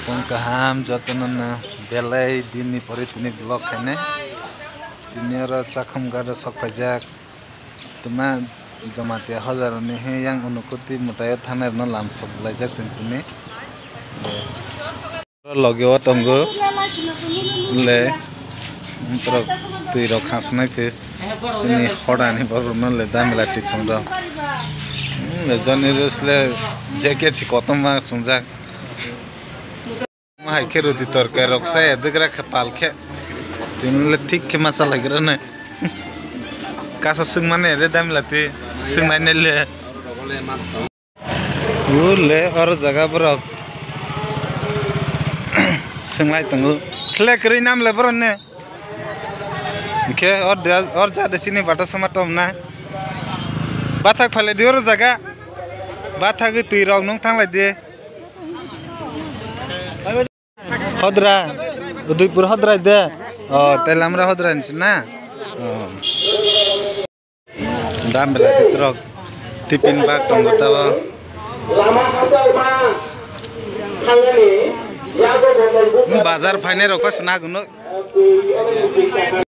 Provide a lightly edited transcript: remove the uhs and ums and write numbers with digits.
Pungkaham jotonan belai dini pori tini blok kene ini ora cakham gada sokajak tuma jamatia hajar ni he yang unukuti mutaya thanar no lamsok lajak sintuni loge o tongo le intro tui ro khasnai fes sini hodani borno le damela tisongro le jani resle jacket si kotoma sunjak my के रोटी तरकारी रखसा है दिगरा के पाल के तिनले ठीक के मसाला गिरने कासा सिंग माने रे दाम लाती सिंग माने ले वो ले और जगह पर सिंग लाई तंगु खले करी नाम ले बरने के और ज्यादा सिने बाटा समाटम ना बाथक फले दियो जगह बाथक तुई रौ नों थांलाय दे Hodra, Udipur Hodra de, oh telamra Hodra nisna, dam belati truk, tipin bag tunggu tawa. Bazar fine rokos na guno.